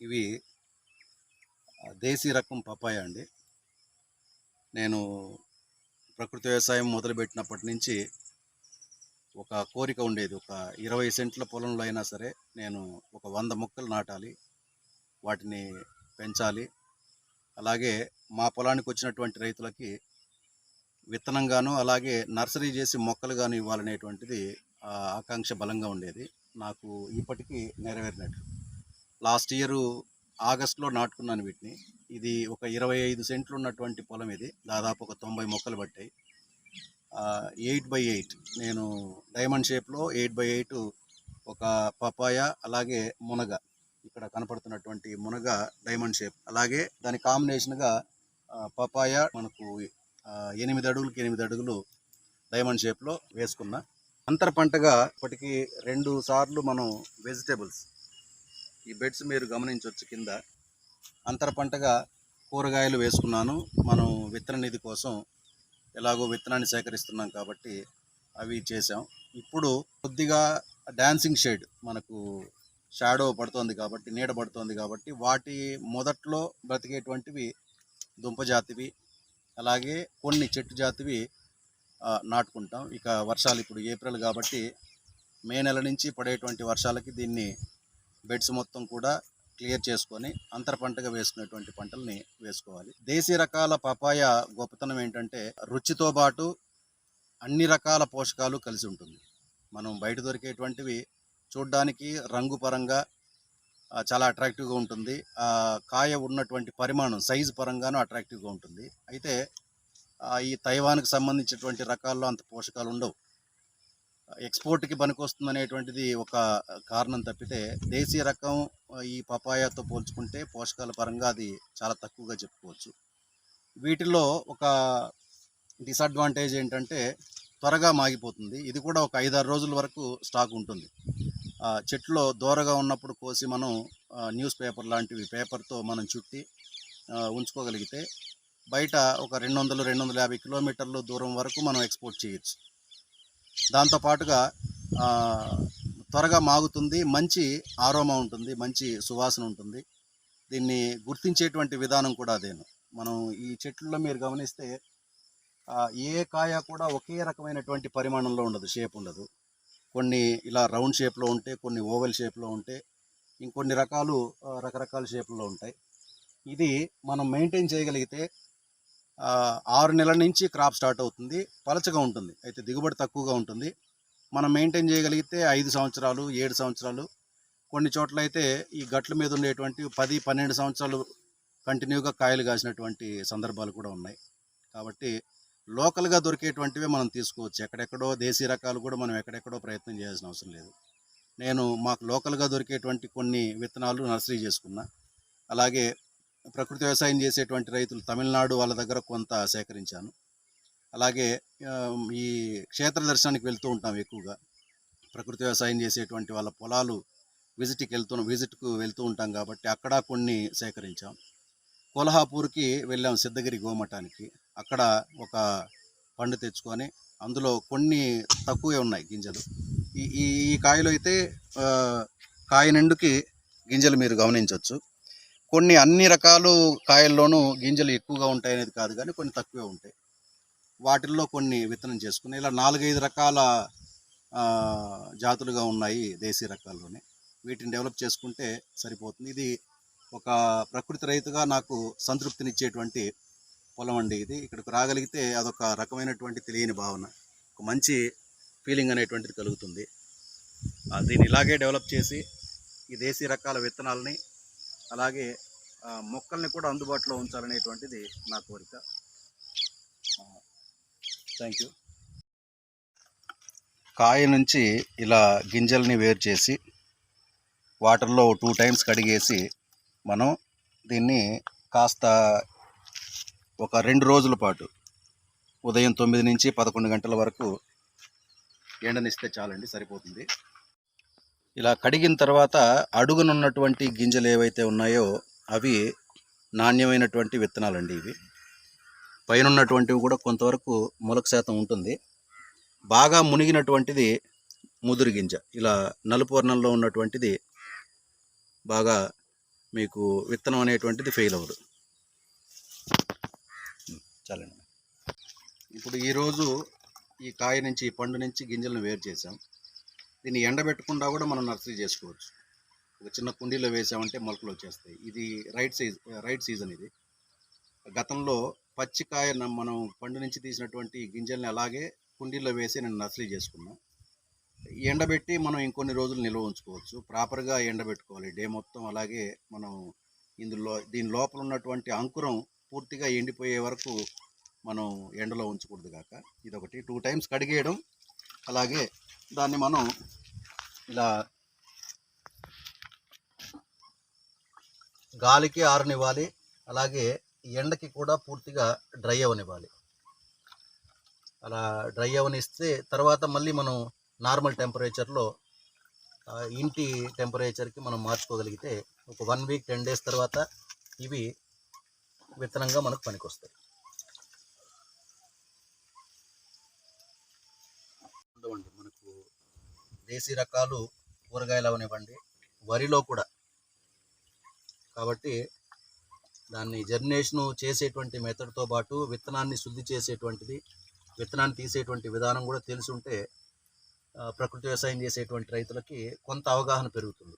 ఇవి దేశీ రకం పపాయ అండి. నేను ప్రకృతి వ్యవసాయం మొదలుపెట్టినప్పటి నుంచి ఒక కోరిక ఉండేది. ఒక 20 సెంట్ల పొలంలో అయినా సరే నేను ఒక 100 మొక్కలు నాటాలి, వాటిని పెంచాలి. అలాగే మా పొలానికి వచ్చినటువంటి రైతులకి విత్తనంగాను, అలాగే నర్సరీ చేసి మొక్కలుగాను ఇవ్వాలనేటువంటిది ఆకాంక్ష బలంగా ఉండేది. నాకు ఇప్పటికీ నెరవేరినట్లు. లాస్ట్ ఇయరు ఆగస్టులో నాటుకున్నాను వీటిని. ఇది ఒక 25 సెంట్లు ఉన్నటువంటి పొలం ఇది. దాదాపు ఒక 90 మొక్కలు పట్టాయి. 8x8 నేను డైమండ్ షేప్లో 8x8 ఒక పపాయ, అలాగే మునగ, ఇక్కడ కనపడుతున్నటువంటి మునగ డైమండ్ షేప్, అలాగే దాని కాంబినేషన్గా పపాయ మనకు 8 అడుగులకి 8 అడుగులు డైమండ్ షేప్లో వేసుకున్నా. అంతర పంటగా ఇప్పటికీ 2 సార్లు మనం వెజిటేబుల్స్, ఈ బెడ్స్ మీరు గమనించవచ్చు, కింద అంతర పంటగా కూరగాయలు వేసుకున్నాను. మనం విత్తన నిధి కోసం ఎలాగో విత్తనాన్ని సేకరిస్తున్నాం కాబట్టి అవి చేసాం. ఇప్పుడు కొద్దిగా డాన్సింగ్ షేడ్, మనకు షాడో పడుతోంది కాబట్టి, నీడ పడుతోంది కాబట్టి, వాటి మొదట్లో బ్రతికేటువంటివి దుంపజాతివి, అలాగే కొన్ని చెట్టు జాతివి నాటుకుంటాం. ఇక వర్షాలు ఇప్పుడు ఏప్రిల్ కాబట్టి మే నెల నుంచి పడేటువంటి వర్షాలకి దీన్ని బెడ్స్ మొత్తం కూడా క్లియర్ చేసుకొని అంతర పంటగా వేసుకునేటువంటి పంటల్ని వేసుకోవాలి. దేశీ రకాల పపాయ గొప్పతనం ఏంటంటే రుచితో పాటు అన్ని రకాల పోషకాలు కలిసి ఉంటుంది. మనం బయట దొరికేటువంటివి చూడ్డానికి రంగు పరంగా చాలా అట్రాక్టివ్గా ఉంటుంది. కాయ ఉన్నటువంటి పరిమాణం సైజు పరంగాను అట్రాక్టివ్గా ఉంటుంది. అయితే ఈ తైవాన్కి సంబంధించినటువంటి రకాల్లో అంత పోషకాలు ఉండవు. ఎక్స్పోర్ట్కి పనికొస్తుంది అనేటువంటిది ఒక కారణం తప్పితే, దేశీ రకం ఈ పపాయాతో పోల్చుకుంటే పోషకాల పరంగా అది చాలా తక్కువగా చెప్పుకోవచ్చు. వీటిలో ఒక డిసడ్వాంటేజ్ ఏంటంటే త్వరగా మాగిపోతుంది. ఇది కూడా ఒక 5-6 రోజుల వరకు స్టాక్ ఉంటుంది. చెట్లో దూరగా ఉన్నప్పుడు కోసి మనం న్యూస్ పేపర్ లాంటివి పేపర్తో మనం చుట్టి ఉంచుకోగలిగితే బయట ఒక 200-250 కిలోమీటర్ల దూరం వరకు మనం ఎక్స్పోర్ట్ చేయొచ్చు. దాంతోపాటుగా త్వరగా మాగుతుంది, మంచి ఆరోమా ఉంటుంది, మంచి సువాసన ఉంటుంది. దీన్ని గుర్తించేటువంటి విధానం కూడా అదేను. మనం ఈ చెట్లలో మీరు గమనిస్తే ఏ కాయ కూడా ఒకే రకమైనటువంటి పరిమాణంలో ఉండదు, షేప్ ఉండదు. కొన్ని ఇలా రౌండ్ షేప్లో ఉంటే, కొన్ని ఓవెల్ షేప్లో ఉంటే, ఇంకొన్ని రకాలు రకరకాల షేపుల్లో ఉంటాయి. ఇది మనం మెయింటైన్ చేయగలిగితే 6 నెలల నుంచి క్రాప్ స్టార్ట్ అవుతుంది. పలచగా ఉంటుంది, అయితే దిగుబడి తక్కువగా ఉంటుంది. మనం మెయింటైన్ చేయగలిగితే 5 సంవత్సరాలు, 7 సంవత్సరాలు, కొన్ని చోట్ల అయితే ఈ గట్ల మీద ఉండేటువంటి 10-12 సంవత్సరాలు కంటిన్యూగా కాయలు కాసినటువంటి సందర్భాలు కూడా ఉన్నాయి. కాబట్టి లోకల్గా దొరికేటువంటివే మనం తీసుకోవచ్చు. ఎక్కడెక్కడో దేశీ రకాలు కూడా మనం ఎక్కడెక్కడో ప్రయత్నం చేయాల్సిన అవసరం లేదు. నేను మాకు లోకల్గా దొరికేటువంటి కొన్ని విత్తనాలు నర్సరీ చేసుకున్నా. అలాగే ప్రకృతి వ్యవసాయం చేసేటువంటి రైతులు తమిళనాడు వాళ్ళ దగ్గర కొంత సేకరించాను. అలాగే ఈ క్షేత్ర దర్శనానికి వెళ్తూ ఉంటాం ఎక్కువగా. ప్రకృతి వ్యవసాయం చేసేటువంటి వాళ్ళ పొలాలు విజిట్కు వెళ్తూ ఉంటాం కాబట్టి అక్కడ కొన్ని సేకరించాం. కొల్హాపూర్కి వెళ్ళాం, సిద్ధగిరి గోమఠానికి. అక్కడ ఒక పండు తెచ్చుకొని అందులో కొన్ని తక్కువే ఉన్నాయి గింజలు. ఈ కాయలు అయితే కాయ నిండుకి గింజలు మీరు గమనించవచ్చు. కొన్ని అన్ని రకాలు కాయల్లోనూ గింజలు ఎక్కువగా ఉంటాయి అనేది కాదు, కానీ కొన్ని తక్కువే ఉంటాయి. వాటిల్లో కొన్ని విత్తనం చేసుకుని ఇలా 4-5 రకాల జాతులుగా ఉన్నాయి దేశీ రకాల్లోనే. వీటిని డెవలప్ చేసుకుంటే సరిపోతుంది. ఇది ఒక ప్రకృతి రైతుగా నాకు సంతృప్తినిచ్చేటువంటి పొలం అండి ఇది. ఇక్కడికి రాగలిగితే అదొక రకమైనటువంటి తెలియని భావన, ఒక మంచి ఫీలింగ్ అనేటువంటిది కలుగుతుంది. దీన్ని ఇలాగే డెవలప్ చేసి ఈ దేశీ రకాల విత్తనాలని, అలాగే మొక్కల్ని కూడా అందుబాటులో ఉంచాలనేటువంటిది నా కోరిక. Thank you. కాయ నుంచి ఇలా గింజల్ని వేరు చేసి వాటర్లో 2 టైమ్స్ కడిగేసి మనం దీన్ని కాస్త ఒక 2 రోజుల పాటు ఉదయం 9 నుంచి 11 గంటల వరకు ఎండనిస్తే చాలండి, సరిపోతుంది. ఇలా కడిగిన తర్వాత అడుగునున్నటువంటి గింజలు ఏవైతే ఉన్నాయో అవి నాణ్యమైనటువంటి విత్తనాలండి. ఇవి పైన ఉన్నటువంటివి కూడా కొంతవరకు మొలక శాతం ఉంటుంది. బాగా మునిగినటువంటిది ముదురు గింజ, ఇలా నలుపు వర్ణంలో ఉన్నటువంటిది బాగా మీకు విత్తనం అనేటువంటిది ఫెయిల్ అవ్వదు. చాలండి. ఇప్పుడు ఈరోజు ఈ కాయ నుంచి, ఈ పండు నుంచి గింజలను వేరు చేసాం. దీన్ని ఎండబెట్టకుండా కూడా మనం నర్సరీ చేసుకోవచ్చు. ఒక చిన్న కుండీలో వేసామంటే మొలకలు వచ్చేస్తాయి. ఇది రైట్ సీజన్ ఇది. గతంలో పచ్చికాయ మనం పండు నుంచి తీసినటువంటి గింజల్ని అలాగే కుండీలో వేసి నేను నర్సరీ చేసుకున్నా. ఎండబెట్టి మనం ఇంకొన్ని రోజులు నిల్వ ఉంచుకోవచ్చు. ప్రాపర్గా ఎండబెట్టుకోవాలి డే మొత్తం. అలాగే మనం దీని లోపల ఉన్నటువంటి అంకురం పూర్తిగా ఎండిపోయే వరకు మనం ఎండలో ఉంచకూడదు కాక. ఇదొకటి. 2 టైమ్స్ కడిగేయడం, అలాగే దాన్ని మనం ఇలా గాలికి ఆరనివ్వాలి, అలాగే ఎండకి కూడా పూర్తిగా డ్రై అవనివ్వాలి. అలా డ్రై అవనిస్తే తర్వాత మళ్ళీ మనం నార్మల్ టెంపరేచర్లో, ఇంటి టెంపరేచర్కి మనం మార్చుకోగలిగితే ఒక 1 వీక్ 10 డేస్ తర్వాత ఇవి విత్తనంగా మనకు పనికొస్తాయి. మనకు దేశీ రకాలు కూరగాయలు అవనివ్వండి, వరిలో కూడా. కాబట్టి దాన్ని జర్మినేషన్ చేసేటువంటి మెథడ్తో పాటు విత్తనాన్ని శుద్ధి చేసేటువంటిది, విత్తనాన్ని తీసేటువంటి విధానం కూడా తెలుసుంటే ప్రకృతి వ్యవసాయం చేసేటువంటి రైతులకి కొంత అవగాహన పెరుగుతుంది.